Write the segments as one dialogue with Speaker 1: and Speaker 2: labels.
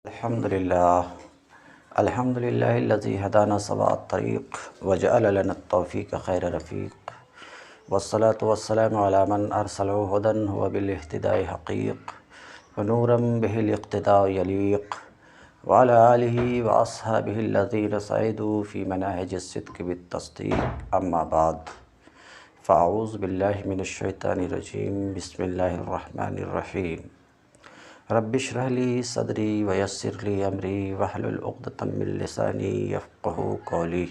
Speaker 1: الحمد للہ الذی ہدانا سواء الطریق وجعل لنا التوفیق خیر رفیق والصلاة والسلام علی من ارسلہ ہدی وبالاہتداء حقیق ونورا به الاقتداء یلیق وعلی آلہ واصحابہ الذین سعدوا فی مناہج الصدق بالتصدیق اما بعد فاعوذ باللہ من الشیطان الرجیم بسم اللہ الرحمن الرحیم رب اشرح لی صدری ویسر لی امری واحلل عقدۃ من لسانی یفقہوا قولی۔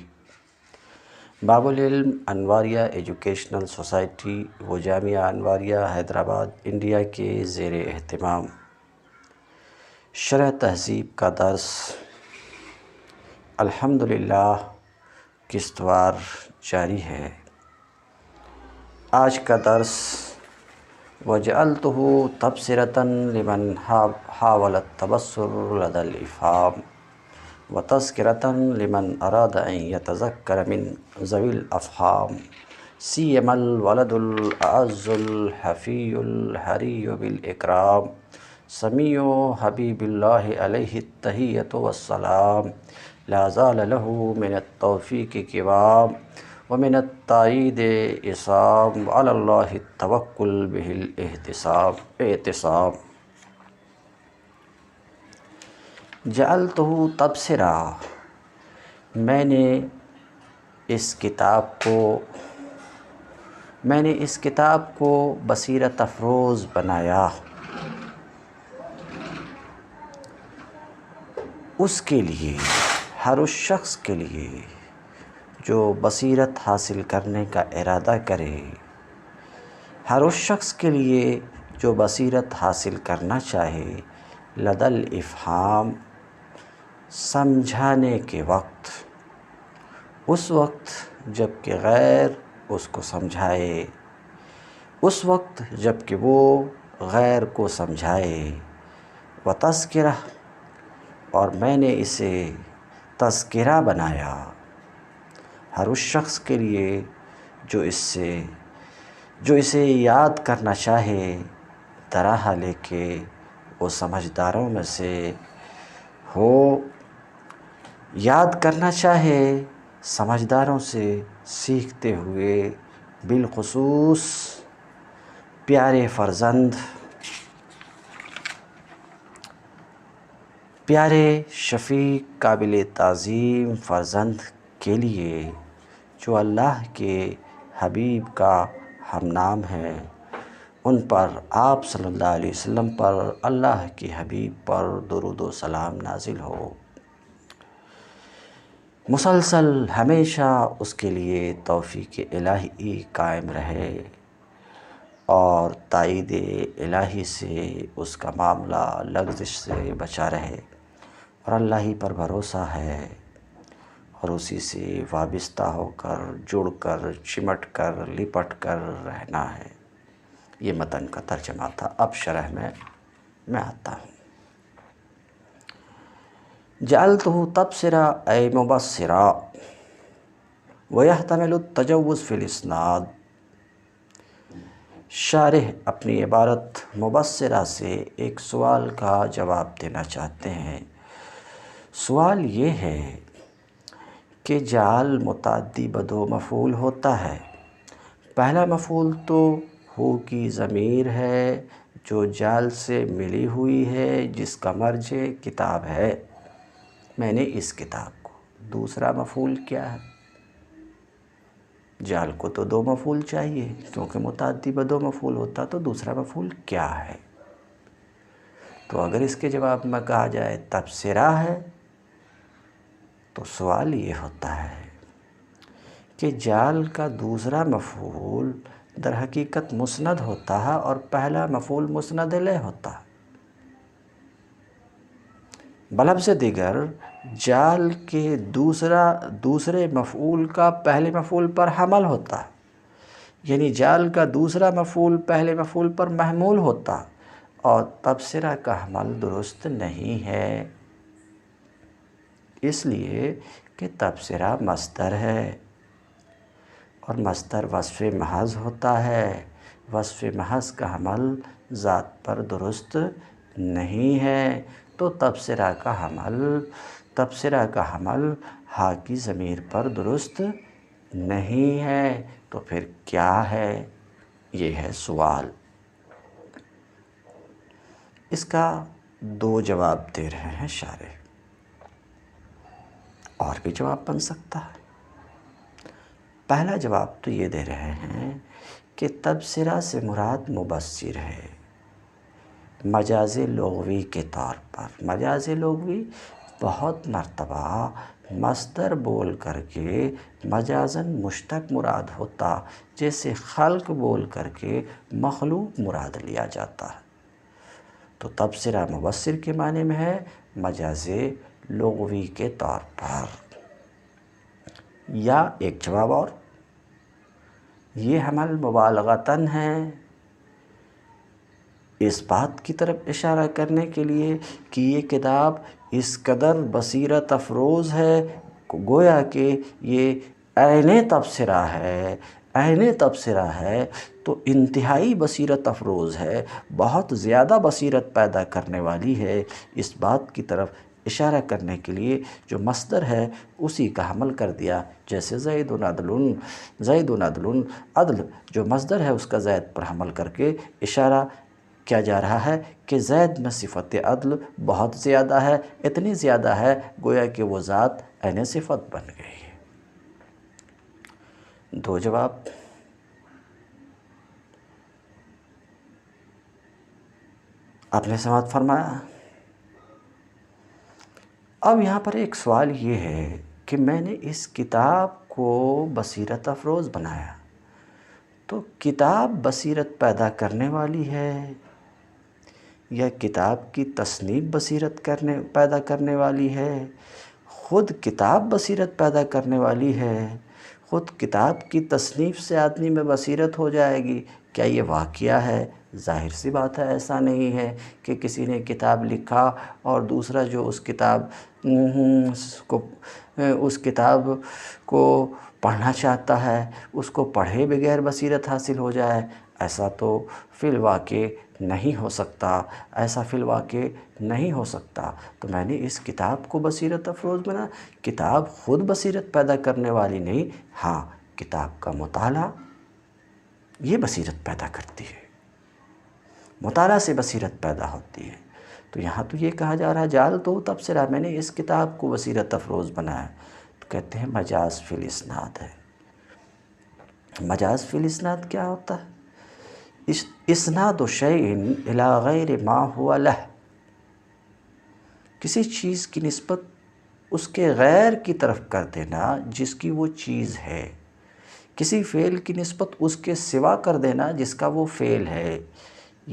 Speaker 1: باب العلم انواریہ ایجوکیشنل سوسائٹی و جامعہ انواریہ حیدرآباد انڈیا کے زیر اہتمام شرح تہذیب کا درس الحمدللہ قسطوار جاری ہے۔ آج کا درس وجعلتہ تبصرۃ لمن حاول التبصر لدى الافہام وتذکرۃ لمن اراد ان یتذکر من ذوی الافہام سیما الولد الاعز الحفی الحری بالاکرام سمیع حبیب اللہ علیہ التحیۃ والسلام لا زال له من التوفیق قوام ومن التائید عصام وعلی اللہ التوکل بہ الاعتصام۔ جعلتہ تبصرہ، میں نے اس کتاب کو بصیرت افروز بنایا، اس کے لیے، ہر اس شخص کے لیے جو بصیرت حاصل کرنے کا ارادہ کرے، ہر اس شخص کے لیے جو بصیرت حاصل کرنا چاہے، لدى الافہام، سمجھانے کے وقت، اس وقت جب کہ غیر اس کو سمجھائے، اس وقت جب کہ وہ غیر کو سمجھائے، وتذکرہ، اور میں نے اسے تذکرہ بنایا، ہر اس شخص کے لیے جو اسے یاد کرنا چاہے، طرح لے کے وہ سمجھداروں میں سے ہو، یاد کرنا چاہے، سمجھداروں سے سیکھتے ہوئے، بالخصوص پیارے فرزند، پیارے شفیق قابل تعظیم فرزند کے لیے جو اللہ کے حبیب کا ہم نام ہے، ان پر، آپ صلی اللہ علیہ وسلم پر، اللہ کے حبیب پر درود و سلام نازل ہو، مسلسل ہمیشہ اس کے لیے توفیق الہی قائم رہے اور تائید الہی سے اس کا معاملہ لغزش سے بچا رہے، اور اللہ ہی پر بھروسہ ہے اور اسی سے وابستہ ہو کر، جڑ کر، چمٹ کر، لپٹ کر رہنا ہے۔ یہ متن کا ترجمہ تھا۔ اب شرح میں آتا ہوں۔ جعلتہ تبصرہ اے مبصرہ ویحتمل التجوز فی الاسناد۔ شارح اپنی عبارت مبصرہ سے ایک سوال کا جواب دینا چاہتے ہیں۔ سوال یہ ہے کہ جعل متعدی بدو مفعول ہوتا ہے۔ پہلا مفعول تو ہو کی ضمیر ہے جو جعل سے ملی ہوئی ہے، جس کا مرجع کتاب ہے، میں نے اس کتاب کو۔ دوسرا مفعول کیا ہے؟ جعل کو تو دو مفعول چاہیے، کیونکہ متعدی بدو مفعول ہوتا، تو دوسرا مفعول کیا ہے؟ تو اگر اس کے جواب میں کہا جائے تبصرہ ہے، تو سوال یہ ہوتا ہے کہ جعل کا دوسرا مفعول در حقیقت مسند ہوتا ہے اور پہلا مفعول مسند الیہ ہوتا ہے۔ بلفظ دیگر، جعل کے دوسرے مفعول کا پہلے مفعول پر حمل ہوتا ہے، یعنی جعل کا دوسرا مفعول پہلے مفعول پر محمول ہوتا، اور تبصرہ کا حمل درست نہیں ہے، اس لیے کہ تبصرہ مصدر ہے، اور مصدر وصف محض ہوتا ہے، وصف محض کا حمل ذات پر درست نہیں ہے، تو تبصرہ کا حمل ہا کی ضمیر پر درست نہیں ہے، تو پھر کیا ہے؟ یہ ہے سوال۔ اس کا 2 جواب دے رہے ہیں شارح، اور بھی جواب بن سکتا ہے۔ پہلا جواب تو یہ دے رہے ہیں کہ تبصرہ سے مراد مبصر ہے، مجاز لغوی کے طور پر۔ مجاز لغوی بہت مرتبہ مصدر بول کر کے مجازاً مشتق مراد ہوتا، جیسے خلق بول کر کے مخلوق مراد لیا جاتا ہے۔ تو تبصرہ مبصر کے معنی میں ہے، مجاز لغوی کے طور پر۔ یا ایک جواب اور، یہ حمل مبالغتاً ہے، اس بات کی طرف اشارہ کرنے کے لیے کہ یہ کتاب اس قدر بصیرت افروز ہے، گویا کہ یہ عین تبصرہ ہے، تو انتہائی بصیرت افروز ہے، بہت زیادہ بصیرت پیدا کرنے والی ہے۔ اس بات کی طرف اشارہ کرنے کے لیے جو مصدر ہے اسی کا حمل کر دیا، جیسے زید عدل، عدل جو مصدر ہے اس کا زید پر حمل کر کے اشارہ کیا جا رہا ہے کہ زید میں صفت عدل بہت زیادہ ہے، اتنی زیادہ ہے گویا کہ وہ ذات عین صفت بن گئی ہے۔ 2 جواب۔ آپ نے سماعت فرمایا۔ اب یہاں پر ایک سوال یہ ہے کہ میں نے اس کتاب کو بصیرت افروز بنایا، تو کتاب بصیرت پیدا کرنے والی ہے یا کتاب کی تصنیف بصیرت پیدا کرنے والی ہے؟ خود کتاب بصیرت پیدا کرنے والی ہے، خود کتاب کی تصنیف سے آدمی میں بصیرت ہو جائے گی؟ کیا یہ واقعہ ہے؟ ظاہر سی بات ہے ایسا نہیں ہے کہ کسی نے کتاب لکھا اور دوسرا جو اس کتاب کو پڑھنا چاہتا ہے اس کو پڑھے بغیر بصیرت حاصل ہو جائے۔ ایسا تو فی الواقع نہیں ہو سکتا۔ تو میں نے اس کتاب کو بصیرت افروز بنا، کتاب خود بصیرت پیدا کرنے والی نہیں، ہاں کتاب کا مطالعہ یہ بصیرت پیدا کرتی ہے، مطالعہ سے بصیرت پیدا ہوتی ہے۔ تو یہاں تو یہ کہا جا رہا ہے جعلتہ تبصرہ، میں نے اس کتاب کو بصیرت افروز بنایا، تو کہتے ہیں مجاز فی الاسناد ہے۔ مجاز فی الاسناد کیا ہوتا ہے؟ اسناد شیء الی غیر ما هو لہ، کسی چیز کی نسبت اس کے غیر کی طرف کر دینا جس کی وہ چیز ہے، کسی فعل کی نسبت اس کے سوا کر دینا جس کا وہ فعل ہے،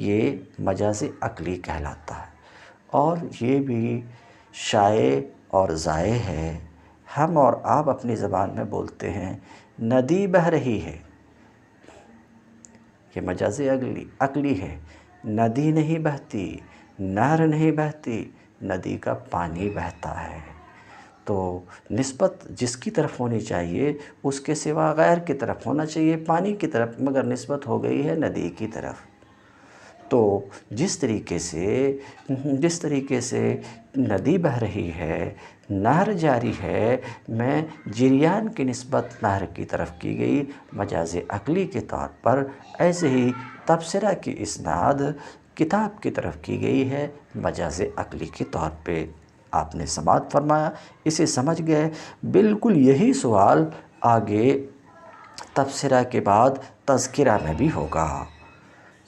Speaker 1: یہ مجاز عقلی کہلاتا ہے۔ اور یہ بھی شائع اور ضائع ہے۔ ہم اور آپ اپنی زبان میں بولتے ہیں ندی بہہ رہی ہے، یہ مجاز عقلی ہے۔ ندی نہیں بہتی، نہر نہیں بہتی، ندی کا پانی بہتا ہے۔ تو نسبت جس کی طرف ہونی چاہیے اس کے سوا غیر کی طرف ہونا چاہیے، پانی کی طرف، مگر نسبت ہو گئی ہے ندی کی طرف۔ تو جس طریقے سے ندی بہہ رہی ہے، نہر جاری ہے، میں جریان کی نسبت نہر کی طرف کی گئی مجاز عقلی کے طور پر، ایسے ہی تبصرہ کی اسناد کتاب کی طرف کی گئی ہے مجاز عقلی کے طور پہ۔ آپ نے سماعت فرمایا، اسے سمجھ گئے۔ بالکل یہی سوال آگے تبصرہ کے بعد تذکرہ میں بھی ہوگا۔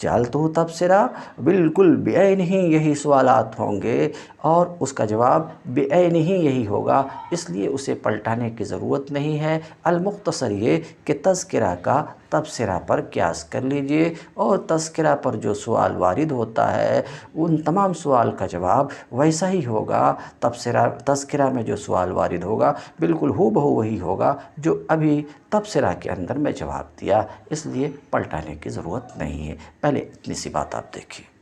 Speaker 1: جعلتہ تبصرہ، بالکل بعین ہی یہی سوالات ہوں گے اور اس کا جواب بعین ہی یہی ہوگا، اس لیے اسے پلٹانے کی ضرورت نہیں ہے۔ المختصر یہ کہ تذکرہ کا تبصرہ پر قیاس کر لیجئے، اور تذکرہ پر جو سوال وارد ہوتا ہے ان تمام سوال کا جواب ویسا ہی ہوگا۔ تذکرہ میں جو سوال وارد ہوگا بالکل ہو بہو وہی ہوگا جو ابھی تبصرہ کے اندر میں جواب دیا، اس لیے پلٹانے کی ضرورت نہیں ہے۔ پہلے اتنی سی بات آپ دیکھیے،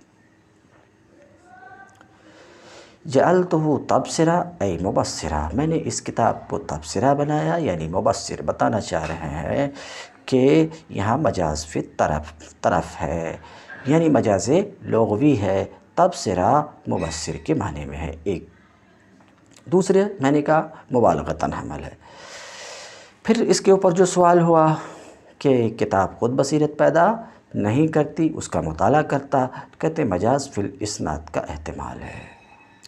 Speaker 1: جعلتہ تبصرہ ای مبصرہ، میں نے اس کتاب کو تبصرہ بنایا یعنی مبصر۔ بتانا چاہ رہے ہیں کہ یہاں مجاز فی طرف ہے، یعنی مجاز لغوی ہے، تبصرہ مبصر کے معنی میں ہے، ایک دوسرے میں نے کہا مبالغتاً حمل ہے۔ پھر اس کے اوپر جو سوال ہوا کہ کتاب خود بصیرت پیدا نہیں کرتی، اس کا مطالعہ کرتا، کہتے مجاز فی الاسناد کا احتمال ہے،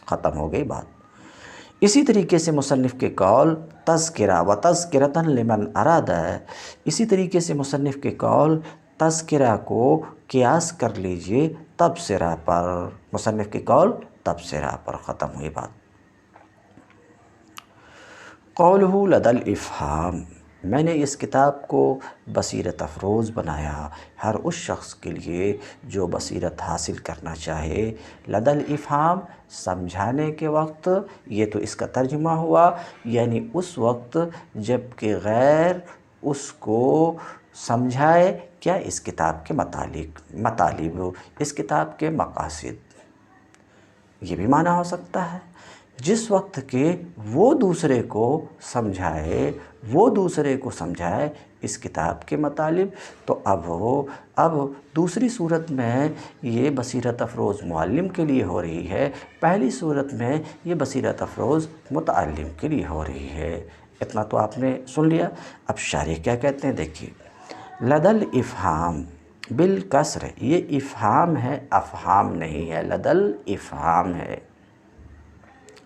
Speaker 1: ختم ہو گئی بات۔ اسی طریقے سے مصنف کے قول تذکرہ و تذکرۃ لمن اراد ہے، اسی طریقے سے مصنف کے قول تذکرہ کو قیاس کر لیجئے تبصرہ پر، مصنف کے قول تبصرہ پر، ختم ہوئی بات۔ قولہ لدى الافہام، میں نے اس کتاب کو بصیرت افروز بنایا ہر اس شخص کے لیے جو بصیرت حاصل کرنا چاہے، لدى الافہام سمجھانے کے وقت، یہ تو اس کا ترجمہ ہوا، یعنی اس وقت جب کہ غیر اس کو سمجھائے کیا اس کتاب کے مطالب، اس کتاب کے مقاصد، یہ بھی معنی ہو سکتا ہے۔ جس وقت کہ وہ دوسرے کو سمجھائے، وہ دوسرے کو سمجھائے اس کتاب کے مطالب، تو اب دوسری صورت میں یہ بصیرت افروز معلم کے لیے ہو رہی ہے، پہلی صورت میں یہ بصیرت افروز متعلم کے لیے ہو رہی ہے۔ اتنا تو آپ نے سن لیا۔ اب شارح کیا کہتے ہیں دیکھیے، لدى الافہام بالکسر، یہ افہام ہے، افہام نہیں ہے، لدى الافہام ہے،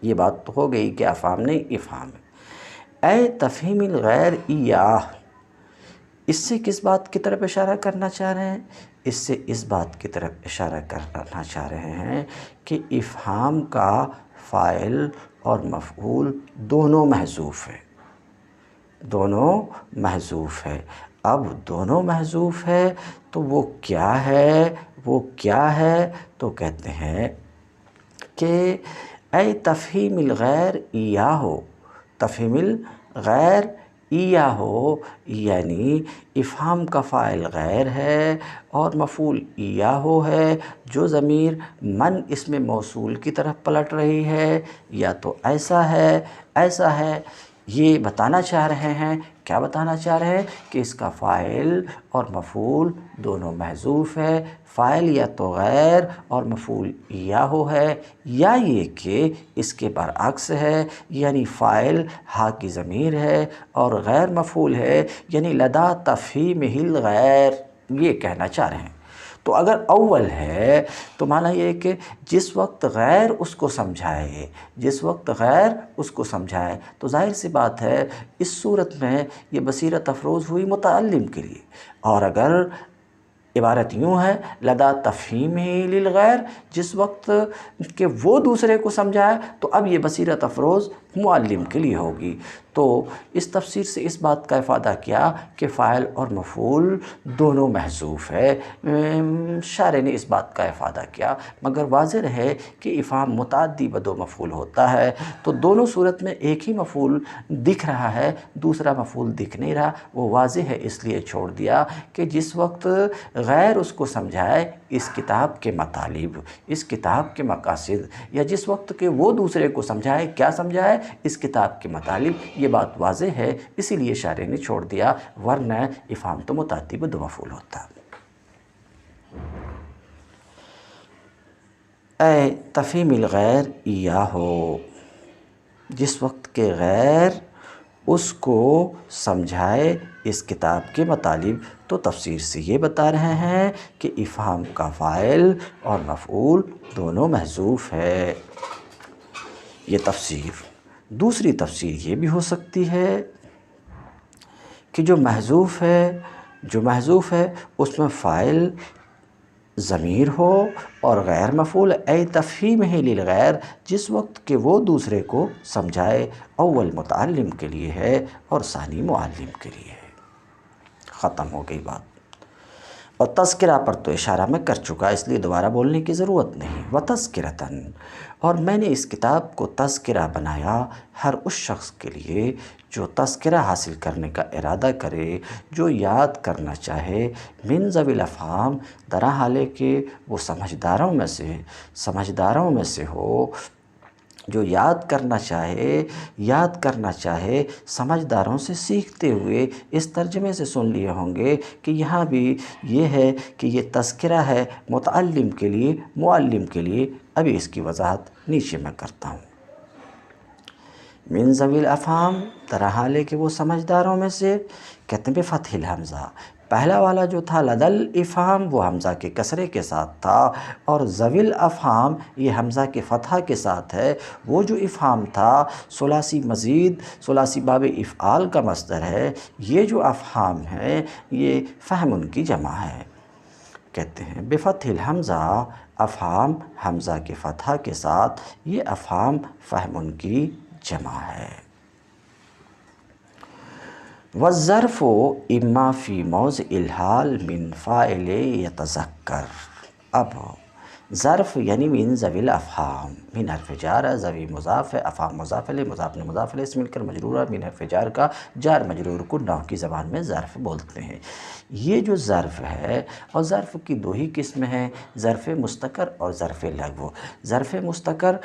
Speaker 1: یہ بات تو ہو گئی کہ افہام نہیں افہام ہے۔ اے تفہیم الغیر ایاہ، اس سے کس بات کی طرف اشارہ کرنا چاہ رہے ہیں؟ اس سے اس بات کی طرف اشارہ کرنا چاہ رہے ہیں کہ افہام کا فاعل اور مفعول دونوں محذوف ہے، دونوں محذوف ہے۔ اب دونوں محذوف ہے تو وہ کیا ہے، وہ کیا ہے؟ تو کہتے ہیں کہ اے تفہیم الغیر ایاہو، تفہیم الغیر ایاہو، یعنی افہام کا فاعل غیر ہے اور مفعول ایاہو ہے، جو ضمیر من اسم موصول کی طرف پلٹ رہی ہے، یا تو ایسا ہے، ایسا ہے، یہ بتانا چاہ رہے ہیں۔ کیا بتانا چاہ رہے ہیں؟ کہ اس کا فاعل اور مفعول دونوں محذوف ہے، فاعل یا تو غیر اور مفعول ایاہو ہے، یا یہ کہ اس کے برعکس ہے، یعنی فاعل ہا کی ضمیر ہے اور غیر مفعول ہے، یعنی لدى تفہیمہ الغیر، یہ کہنا چاہ رہے ہیں۔ تو اگر اول ہے تو معنی یہ ہے کہ جس وقت غیر اس کو سمجھائے، جس وقت غیر اس کو سمجھائے، تو ظاہر سی بات ہے اس صورت میں یہ بصیرت افروز ہوئی متعلم کے لیے۔ اور اگر عبارت یوں ہے لدى تفہیمہ للغیر، جس وقت کہ وہ دوسرے کو سمجھائے، تو اب یہ بصیرت افروز معلم کے لیے ہوگی۔ تو اس تفسیر سے اس بات کا افادہ کیا کہ فاعل اور مفعول دونوں محذوف ہے۔ شارح نے اس بات کا افادہ کیا، مگر واضح ہے کہ افہام متعدی بدو مفعول ہوتا ہے، تو دونوں صورت میں ایک ہی مفعول دکھ رہا ہے، دوسرا مفعول دکھ نہیں رہا، وہ واضح ہے اس لیے چھوڑ دیا کہ جس وقت غیر اس کو سمجھائے اس کتاب کے مطالب، اس کتاب کے مقاصد، یا جس وقت کہ وہ دوسرے کو سمجھائے، کیا سمجھائے؟ اس کتاب کے مطالب، یہ بات واضح ہے، اسی لیے شارح نے چھوڑ دیا، ورنہ افہام تو متعدی بدو مفعول ہوتا۔ اے تفہیم الغیر ایاہو، جس وقت کہ غیر اس کو سمجھائے اس کتاب کے مطالب، تو تفسیر سے یہ بتا رہے ہیں کہ افہام کا فاعل اور مفعول دونوں محذوف ہے۔ یہ تفسیر۔ دوسری تفسیر یہ بھی ہو سکتی ہے کہ جو محذوف ہے اس میں فاعل ضمیر ہو اور غیر مفعول، اے تفہیمہ للغیر، جس وقت کہ وہ دوسرے کو سمجھائے، اول متعلم کے لیے ہے اور ثانی معلم کے لیے ہے، ختم ہو گئی بات۔ اور تذکرہ پر تو اشارہ میں کر چکا، اس لیے دوبارہ بولنے کی ضرورت نہیں۔ وتذکرۃً، اور میں نے اس کتاب کو تذکرہ بنایا ہر اس شخص کے لیے جو تذکرہ حاصل کرنے کا ارادہ کرے، جو یاد کرنا چاہے، من ذوی الافہام، درا حال کہ وہ سمجھداروں میں سے ہو، جو یاد کرنا چاہے سمجھداروں سے سیکھتے ہوئے اس ترجمے سے سن لیے ہوں گے کہ یہاں بھی یہ ہے کہ یہ تذکرہ ہے متعلم کے لیے، معلم کے لیے۔ ابھی اس کی وضاحت نیچے میں کرتا ہوں۔ من ذوی الافہام، طرح حال ہے کہ وہ سمجھداروں میں سے، کہتے ہیں بفتح الحمزہ۔ پہلا والا جو تھا لدل افہام، وہ حمزہ کے کسرے کے ساتھ تھا، اور ذوی الافہام یہ حمزہ کے فتحہ کے ساتھ ہے۔ وہ جو افہام تھا ثلاثی مزید، ثلاثی باب افعال کا مصدر ہے۔ یہ جو افہام ہیں یہ فہم ان کی جمع ہے۔ کہتے ہیں بفتح الحمزہ، افہام حمزہ کے فتحہ کے ساتھ، یہ افہام فہم ان کی جمع ہے۔ والظرف اما فی موضع الحال من فاعل یتذکر۔ اب ظرف یعنی من ذوی الافہام، من حرف جار ہے، ذوی مضاف ہے، افہام مضاف الیہ، مضاف نے مضاف الیہ سے مل کر مجرور ہے، من حرف جار کا جار مجرور کو نحو کی زبان میں ظرف بولتے ہیں۔ یہ جو ظرف ہے، اور ظرف کی دو ہی قسم ہیں، ظرف مستقر اور ظرف لغو۔ ظرف مستقر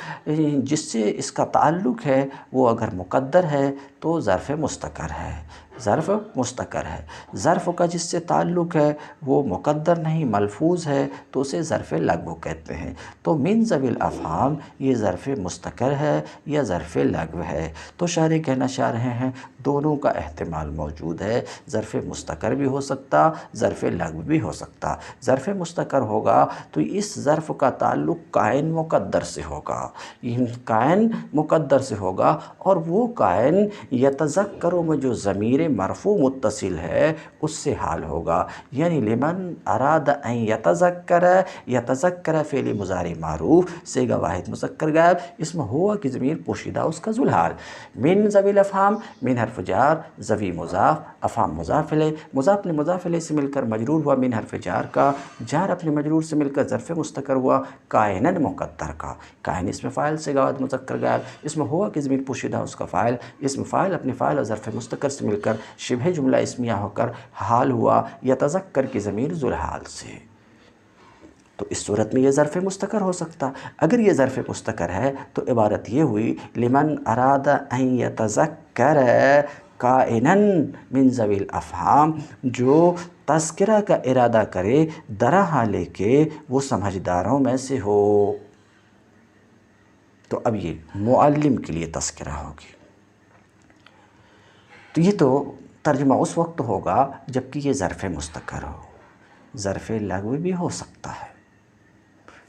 Speaker 1: جس سے اس کا تعلق ہے وہ اگر مقدر ہے تو ظرف مستقر ہے، ظرف مستقر ہے۔ ظرف کا جس سے تعلق ہے وہ مقدر نہیں ملفوظ ہے تو اسے ظرف لغو کہتے ہیں۔ تو من ذوی الافہام یہ ظرف مستقر ہے یا ظرف لغو ہے؟ تو شارح کہنا چاہ رہے ہیں دونوں کا احتمال موجود ہے، ظرف مستقر بھی ہو سکتا، ظرف لغو بھی ہو سکتا۔ ظرف مستقر ہوگا تو اس ظرف کا تعلق کائن مقدر سے ہوگا، کائن مقدر سے ہوگا، اور وہ کائن یتذکروں میں جو ضمیر مرفوع متصل ہے اس سے حال ہوگا، یعنی لمن اراد ان یتذکر، یتذکر فعل مضارع معروف، صیغہ واحد مذکر غائب، اس میں ہوا کی ضمیر پوشیدہ اس کا ذوالحال۔ من ذوی الافہام، من حرف جار، ذوی مضاف، افہام مضاف الیہ، مضاف نے مضاف الیہ سے مل کر مجرور ہوا، من حرف جار کا جار اپنے مجرور سے مل کر ظرف مستقر ہوا، کائنن مقدر کا، کائن اس میں فاعل صیغہ واحد مذکر غائب، اس میں ہوا کی ضمیر پوشیدہ اس کا فاعل، اسم فاعل اپنے فاعل اور ظرف مستقر سے مل کر شبہ جملہ اسمیہ ہو کر حال ہوا یتذکر کی ضمیر ذوالحال سے۔ تو اس صورت میں یہ ظرف مستقر ہو سکتا۔ اگر یہ ظرف مستقر ہے تو عبارت یہ ہوئی لمن اراد ان یتذکر کائنن من ذوی الافہام، جو تذکرہ کا ارادہ کرے درا حالے کہ وہ سمجھداروں میں سے ہو۔ تو اب یہ معلم کے لیے تذکرہ ہوگی۔ تو یہ تو ترجمہ اس وقت ہوگا جب کہ یہ ظرف مستقر ہو، ظرف لغو بھی ہو سکتا ہے۔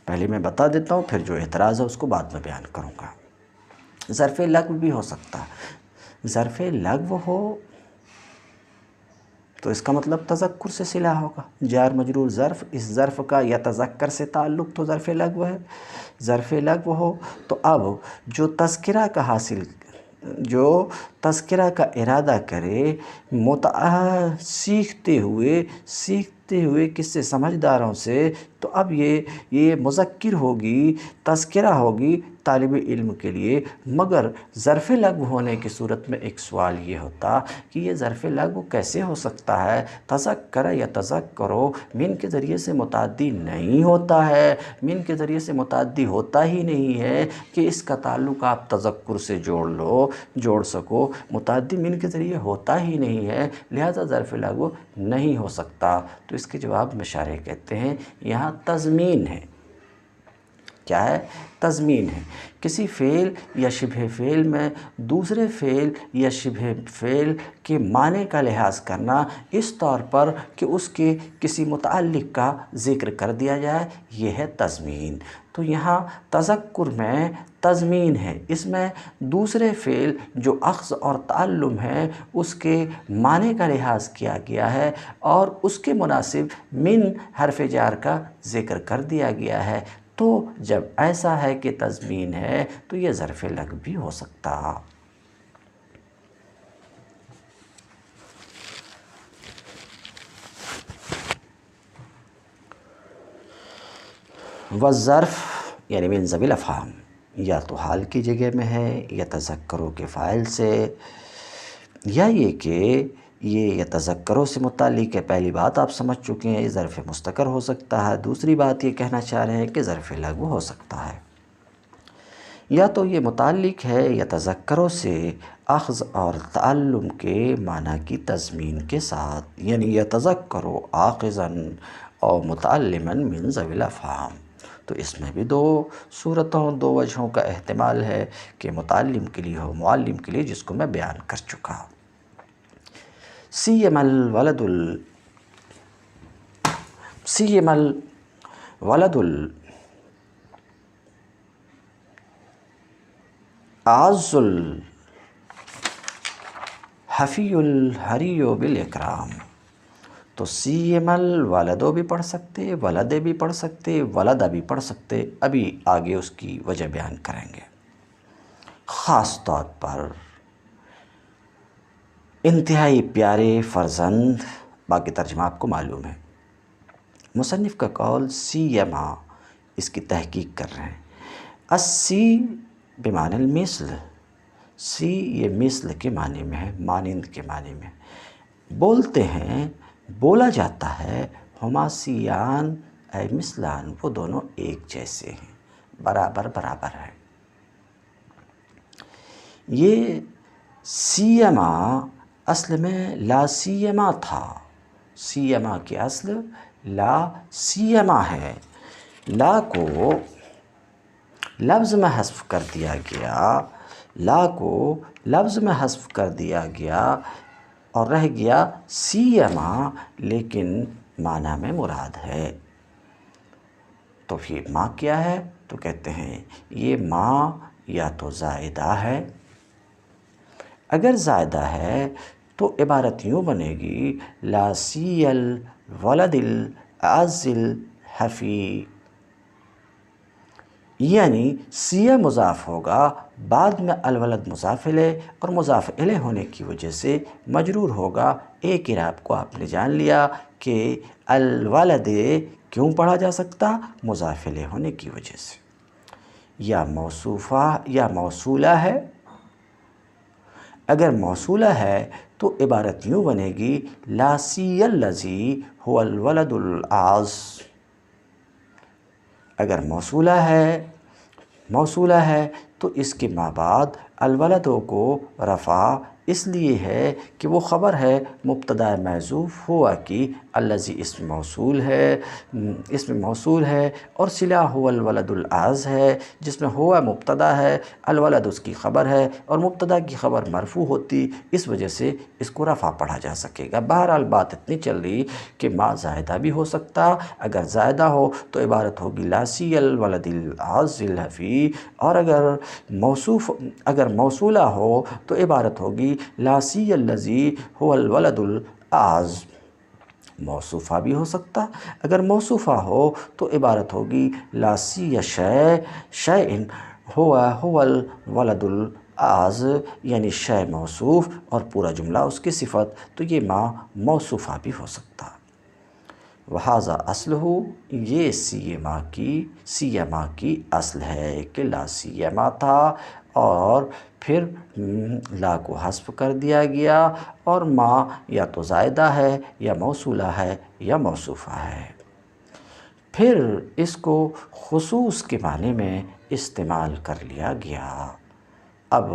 Speaker 1: پہلے میں بتا دیتا ہوں، پھر جو اعتراض ہے اس کو بعد میں بیان کروں گا۔ ظرف لغو بھی ہو سکتا ہے۔ ظرف لغو ہو تو اس کا مطلب تذکر سے صلہ ہوگا، جار مجرور ظرف، اس ظرف کا یتذکر سے تعلق تو ظرف لغو ہے۔ ظرف لغو ہو تو اب جو تذکرہ کا ارادہ کرے سیکھتے ہوئے کس سے؟ سمجھداروں سے، تو اب یہ مذکر ہوگی، تذکرہ ہوگی طالب علم کے لیے۔ مگر ظرف لغو ہونے کی صورت میں ایک سوال یہ ہوتا کہ یہ ظرف لغو کیسے ہو سکتا ہے؟ تذکر یا تذکرو من کے ذریعے سے متعدی نہیں ہوتا ہے، من کے ذریعے سے متعدی ہوتا ہی نہیں ہے کہ اس کا تعلق آپ تذکر سے جوڑ سکو، متعدی من کے ذریعے ہوتا ہی نہیں ہے، لہذا ظرف لغو نہیں ہو سکتا۔ تو اس کے جواب میں شارح کہتے ہیں یہاں تضمین ہے۔ کیا ہے؟ تضمین ہے۔ کسی فعل یا شبہ فعل میں دوسرے فعل یا شبہ فعل کے معنی کا لحاظ کرنا اس طور پر کہ اس کے کسی متعلق کا ذکر کر دیا جائے، یہ ہے تضمین۔ تو یہاں تذکر میں تضمین ہے، اس میں دوسرے فعل جو اخذ اور تعلم ہے اس کے معنی کا لحاظ کیا گیا ہے اور اس کے مناسب من حرف جار کا ذکر کر دیا گیا ہے۔ تو جب ایسا ہے کہ تضمین ہے تو یہ ظرف لغو بھی ہو سکتا۔ والظرف یعنی من ذوی الافہام یا تو حال کی جگہ میں ہے یا تذکروں کے فاعل سے، یا یہ کہ یہ یتذکروں سے متعلق ہے۔ پہلی بات آپ سمجھ چکے ہیں، یہ ظرف مستقر ہو سکتا ہے۔ دوسری بات یہ کہنا چاہ رہے ہیں کہ ظرف لغو ہو سکتا ہے۔ یا تو یہ متعلق ہے یتذکروں سے اخذ اور تعلم کے معنی کی تضمین کے ساتھ، یعنی یتذکروا آخذا اور متعلما من ذوی الافہام۔ تو اس میں بھی دو صورتوں، دو وجہوں کا احتمال ہے کہ متعلم کے لیے ہو، معلم کے لیے، جس کو میں بیان کر چکا۔ سیما الولد اعز الحفی الحری بالاکرام۔ تو سیم الولدو بھی پڑھ سکتے، ولدے بھی پڑھ سکتے، ولدہ بھی پڑھ سکتے، ابھی آگے اس کی وجہ بیان کریں گے۔ خاص طور پر انتہائی پیارے فرزند، باقی ترجمہ آپ کو معلوم ہے۔ مصنف کا قول سیما، اس کی تحقیق کر رہے ہیں۔ السی بمعنی المثل، سی یہ مثل کے معنی میں ہے، مانند کے معنی میں۔ بولتے ہیں، بولا جاتا ہے، ہما سیان اے مثلان، وہ دونوں ایک جیسے ہیں، برابر برابر ہیں۔ یہ سیما اصل میں لا سیما تھا، سیما کی اصل لا سیما ہے، لا کو لفظ میں حذف کر دیا گیا، لا کو لفظ میں حذف کر دیا گیا اور رہ گیا سیما، لیکن معنی میں مراد ہے۔ تو پھر ماں کیا ہے؟ تو کہتے ہیں یہ ماں یا تو زائدہ ہے، اگر زائدہ ہے تو عبارت یوں بنے گی لا سی الولد الاعز الحفی، یعنی سیہ مضاف ہوگا، بعد میں الولد مضاف الیہ، اور مضاف الیہ ہونے کی وجہ سے مجرور ہوگا۔ ایک اعراب کو آپ نے جان لیا کہ الولد کیوں پڑھا جا سکتا؟ مضاف الیہ ہونے کی وجہ سے۔ یا موصوفہ یا موصولہ ہے، اگر موصولہ ہے تو عبارت یوں بنے گی لا سی الذی هو الولد الاعز۔ اگر موصولہ ہے تو اس کے مابعد الولدوں کو رفع اس لیے ہے کہ وہ خبر ہے مبتدا محذوف ہوا کی، الذی اسم موصول ہے، اور صلہ هو الولد الاعز ہے، جس میں ہوا مبتدا ہے، الولد اس کی خبر ہے، اور مبتدا کی خبر مرفوع ہوتی، اس وجہ سے اس کو رفع پڑھا جا سکے گا۔ بہرحال بات اتنی چل رہی کہ ماں زائدہ بھی ہو سکتا، اگر زائدہ ہو تو عبارت ہوگی لا سی الولد الاعز الحفی، اور اگر موصولہ ہو تو عبارت ہوگی لا سی الذی هو الولد الاعز۔ موصوفہ بھی ہو سکتا، اگر موصوفہ ہو تو عبارت ہوگی لا سی شیء هو الولد الاعز، یعنی شے موصوف اور پورا جملہ اس کی صفت، تو یہ ماں موصوفہ بھی ہو سکتا۔ وہذا اصلہ، یہ سیما کی اصل ہے کہ لا سیما تھا، اور پھر لا کو حذف کر دیا گیا، اور ماں یا تو زائدہ ہے یا موصولہ ہے یا موصوفہ ہے۔ پھر اس کو خصوص کے معنی میں استعمال کر لیا گیا۔ اب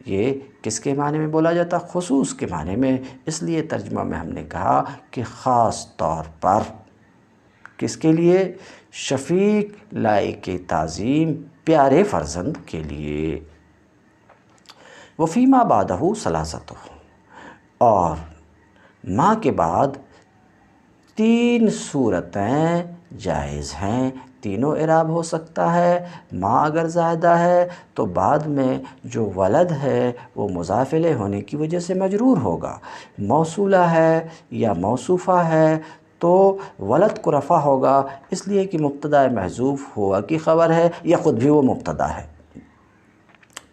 Speaker 1: یہ کس کے معنی میں بولا جاتا؟ خصوص کے معنی میں، اس لیے ترجمہ میں ہم نے کہا کہ خاص طور پر کس کے لیے؟ شفیق، لائق تعظیم، پیارے فرزند کے لیے۔ وفیما بعدہ ثلاثۃ، اور ماں کے بعد 3 صورتیں جائز ہیں، تینوں اعراب ہو سکتا ہے۔ ماں اگر زائدہ ہے تو بعد میں جو ولد ہے وہ مضاف الیہ ہونے کی وجہ سے مجرور ہوگا، موصولہ ہے یا موصوفہ ہے تو ولد کو رفع ہوگا، اس لیے کہ مبتدا محذوف ہوا کی خبر ہے، یا خود بھی وہ مبتدا ہے،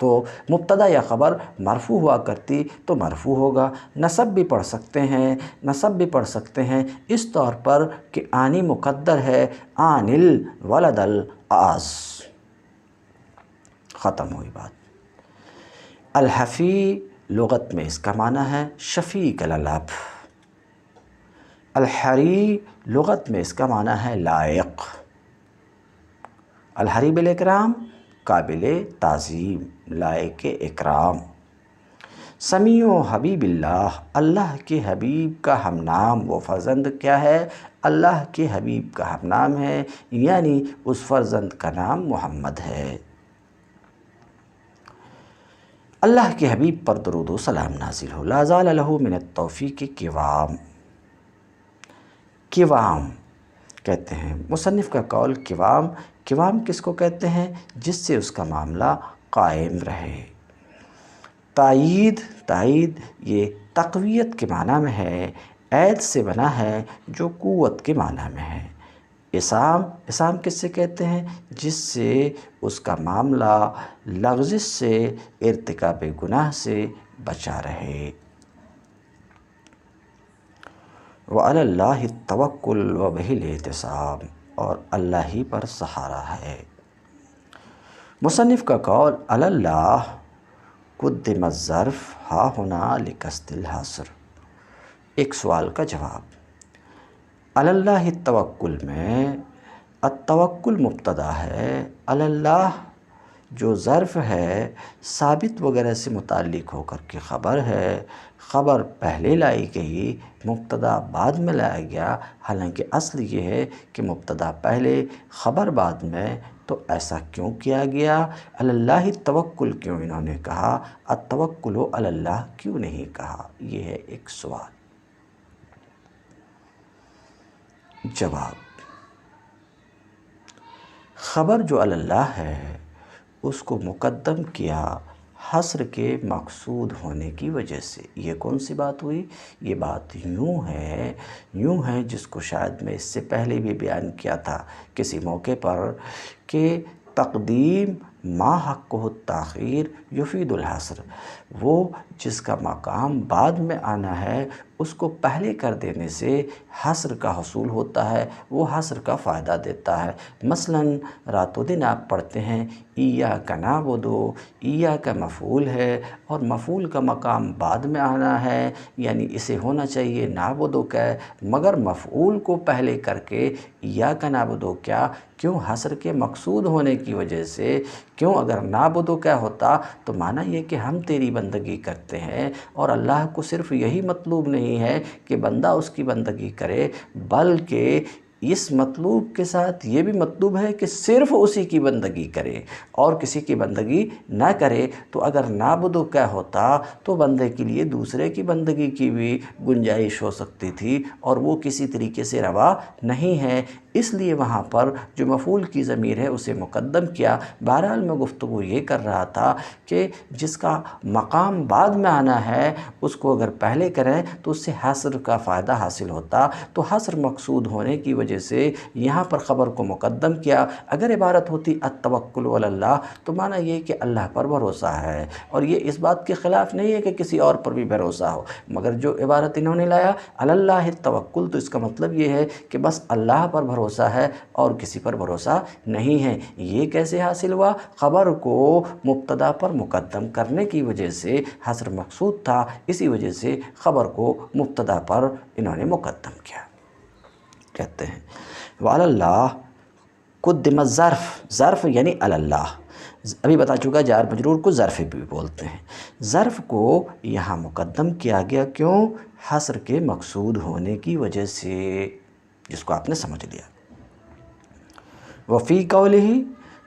Speaker 1: تو مبتدا یا خبر مرفوع ہوا کرتی تو مرفوع ہوگا۔ نصب بھی پڑھ سکتے ہیں اس طور پر کہ آنی مقدر ہے، آن الولد الاعز، ختم ہوئی بات۔ الحفی لغت میں اس کا معنی ہے شفیق الالب، الحری لغت میں اس کا معنی ہے لائق، الحری بالاکرام قابل تعظیم، لائق اکرام۔ سمیع حبیب اللہ، اللہ کے حبیب کا ہم نام، وہ فرزند کیا ہے؟ اللہ کے حبیب کا ہم نام ہے، یعنی اس فرزند کا نام محمد ہے۔ اللہ کے حبیب پر درود و سلام نازل ہو۔ لا زال لہ من التوفیق قوام۔ قوام کہتے ہیں مصنف کا قول، قوام، قوام کس کو کہتے ہیں؟ جس سے اس کا معاملہ قائم رہے۔ تائید، تائید یہ تقویت کے معنی میں ہے، عید سے بنا ہے جو قوت کے معنی میں ہے۔ اسام، اسام کس سے کہتے ہیں؟ جس سے اس کا معاملہ لغزش سے، ارتکاب گناہ سے بچا رہے۔ وعلی اللہ التوکل وبہ الاعتصام، اور اللہ ہی پر سہارا ہے۔ مصنف کا قول، علی اللہ قدم الظرف ہا ہنا لقصد الحصر۔ ایک سوال کا جواب، علی اللہ التوکل میں التوکل مبتدا ہے، علی اللہ جو ظرف ہے ثابت وغیرہ سے متعلق ہو کر کے خبر ہے، خبر پہلے لائی گئی، مبتدا بعد میں لایا گیا، حالانکہ اصل یہ ہے کہ مبتدا پہلے خبر بعد میں، تو ایسا کیوں کیا گیا؟ علی اللہ التوکل کیوں انہوں نے کہا، التوکل علی اللہ کیوں نہیں کہا؟ یہ ہے ایک سوال۔ جواب، خبر جو علی اللہ ہے اس کو مقدم کیا حصر کے مقصود ہونے کی وجہ سے۔ یہ کون سی بات ہوئی؟ یہ بات یوں ہے جس کو شاید میں اس سے پہلے بھی بیان کیا تھا کسی موقع پر، کہ تقدیم ما حقہ التاخیر یفید الحصر، وہ جس کا مقام بعد میں آنا ہے اس کو پہلے کر دینے سے حصر کا حصول ہوتا ہے، وہ حصر کا فائدہ دیتا ہے۔ مثلا رات و دن آپ پڑھتے ہیں ایاک نعبد، ایاک مفعول ہے اور مفعول کا مقام بعد میں آنا ہے، یعنی اسے ہونا چاہیے نعبد کا، مگر مفعول کو پہلے کر کے ایاک نعبد کیا؟ کیوں؟ حصر کے مقصود ہونے کی وجہ سے۔ کیوں؟ اگر نعبد کیا ہوتا تو معنی یہ کہ ہم تیری بندگی کرتے ہیں، اور اللہ کو صرف یہی مطلوب نہیں ہے کہ بندہ اس کی بندگی کرے، بلکہ اس مطلوب کے ساتھ یہ بھی مطلوب ہے کہ صرف اسی کی بندگی کرے اور کسی کی بندگی نہ کرے۔ تو اگر نعبد کیا ہوتا تو بندے کے لیے دوسرے کی بندگی کی بھی گنجائش ہو سکتی تھی، اور وہ کسی طریقے سے روا نہیں ہے، اس لیے وہاں پر جو مفعول کی ضمیر ہے اسے مقدم کیا۔ بہرحال میں گفتگو یہ کر رہا تھا کہ جس کا مقام بعد میں آنا ہے اس کو اگر پہلے کریں تو اس سے حصر کا فائدہ حاصل ہوتا، تو حصر مقصود ہونے کی وجہ سے یہاں پر خبر کو مقدم کیا۔ اگر عبارت ہوتی التوکل علی اللہ تو معنی یہ کہ اللہ پر بھروسہ ہے، اور یہ اس بات کے خلاف نہیں ہے کہ کسی اور پر بھی بھروسہ ہو، مگر جو عبارت انہوں نے لایا علی اللہ التوکل، تو اس کا مطلب یہ ہے کہ بس اللہ پر بھروسہ ہے اور کسی پر بھروسہ نہیں ہے۔ یہ کیسے حاصل ہوا؟ خبر کو مبتدا پر مقدم کرنے کی وجہ سے حصر مقصود تھا، اسی وجہ سے خبر کو مبتدا پر انہوں نے مقدم کیا۔ کہتے ہیں وعلی اللہ قدم الظرف، ظرف یعنی علی اللہ، ابھی بتا چکا جار مجرور کو ظرف بھی بولتے ہیں، ظرف کو یہاں مقدم کیا گیا، کیوں؟ حصر کے مقصود ہونے کی وجہ سے، جس کو آپ نے سمجھ لیا۔ وفی قولہ،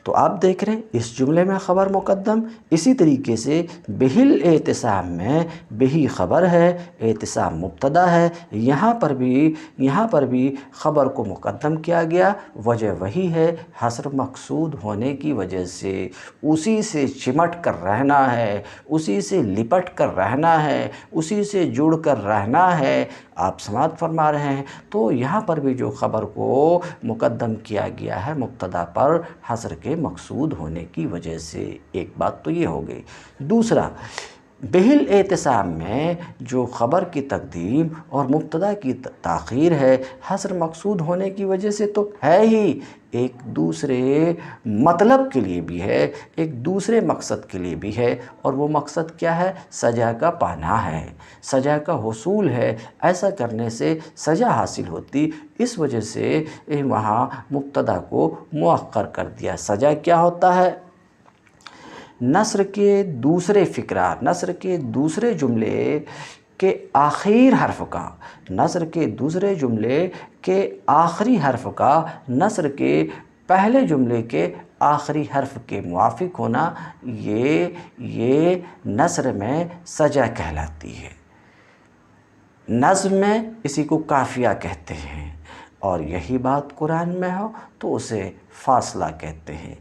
Speaker 1: تو آپ دیکھ رہے ہیں اس جملے میں خبر مقدم، اسی طریقے سے بہل اعتصام میں بہی خبر ہے، اعتصام مبتدا ہے، یہاں پر بھی خبر کو مقدم کیا گیا، وجہ وہی ہے، حصر مقصود ہونے کی وجہ سے، اسی سے چمٹ کر رہنا ہے، اسی سے لپٹ کر رہنا ہے، اسی سے جڑ کر رہنا ہے، آپ سماعت فرما رہے ہیں۔ تو یہاں پر بھی جو خبر کو مقدم کیا گیا ہے مبتدا پر حصر کے مقصود ہونے کی وجہ سے، ایک بات تو یہ ہو گئی۔ دوسرا، بہل اعتصام میں جو خبر کی تقدیم اور مبتدا کی تاخیر ہے حصر مقصود ہونے کی وجہ سے تو ہے ہی، ایک دوسرے مطلب کے لیے بھی ہے، ایک دوسرے مقصد کے لیے بھی ہے، اور وہ مقصد کیا ہے؟ سزا کا پانا ہے، سزا کا حصول ہے، ایسا کرنے سے سزا حاصل ہوتی، اس وجہ سے وہاں مبتدا کو مؤخر کر دیا۔ سزا کیا ہوتا ہے؟ نثر کے دوسرے فقرہ، نثر کے دوسرے جملے کے آخری حرف کا، نثر کے دوسرے جملے کے آخری حرف کا نثر کے پہلے جملے کے آخری حرف کے موافق ہونا، یہ نثر میں سجع کہلاتی ہے۔ نظم میں اسی کو قافیہ کہتے ہیں، اور یہی بات قرآن میں ہو تو اسے فاصلہ کہتے ہیں،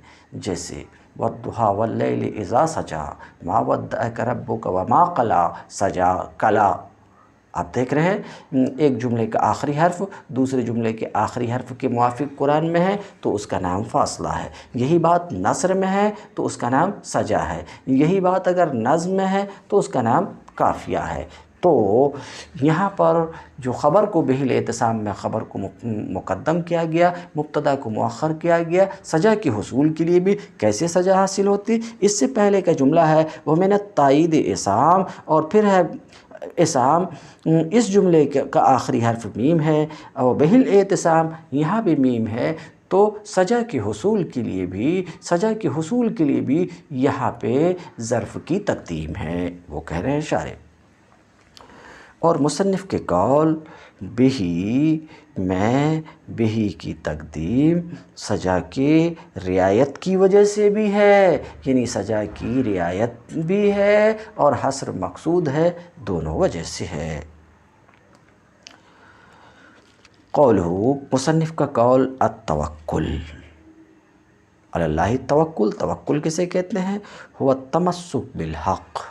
Speaker 1: جیسے وَالضُّحَىٰ وَاللَّيْلِ إِذَا سَجَىٰ مَا وَدَّعَكَ رَبُّكَ وَمَا قَلَىٰ سجا کلا۔ آپ دیکھ رہے ہیں ایک جملے کا آخری حرف دوسرے جملے کے آخری حرف کے موافق قرآن میں ہے تو اس کا نام فاصلہ ہے، یہی بات نثر میں ہے تو اس کا نام سجع ہے، یہی بات اگر نظم میں ہے تو اس کا نام قافیہ ہے۔ تو یہاں پر جو خبر کو بہ الاعتصام میں خبر کو مقدم کیا گیا، مبتدا کو مؤخر کیا گیا، سجع کے حصول کے لیے بھی کیسے سجع حاصل ہوتی؟ اس سے پہلے کا جملہ ہے وہ من التائید اسام، اور پھر ہے اسام، اس جملے کا آخری حرف میم ہے، اور بہ الاعتصام یہاں بھی میم ہے، تو سجع کے حصول کے لیے بھی یہاں پہ ظرف کی تقدیم ہے، وہ کہہ رہے ہیں شارح۔ اور مصنف کے قول بہی میں، بہی کی تقدیم سجع کی رعایت کی وجہ سے بھی ہے، یعنی سجع کی رعایت بھی ہے اور حصر مقصود ہے، دونوں وجہ سے ہے۔ قولہ، مصنف کا قول التوکل علی اللہ، توکل کسے کہتے ہیں؟ هو التمسک بالحق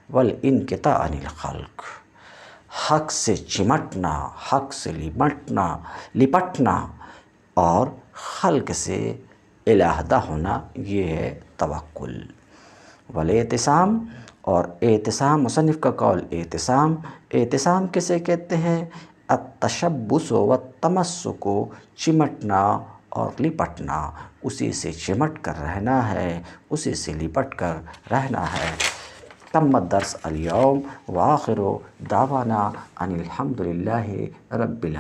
Speaker 1: والانقطاع عن الخلق، حق سے چمٹنا، حق سے لپٹنا اور خلق سے علیحدہ ہونا، یہ ہے توکل۔ والاعتصام، اور اعتصام، مصنف کا قول اعتصام کسے کہتے ہیں؟ التشبث والتمسک، چمٹنا اور لپٹنا، اسی سے چمٹ کر رہنا ہے، اسی سے لپٹ کر رہنا ہے۔ تم الدرس اليوم وآخر دعوانا ان الحمد للہ رب العالمین۔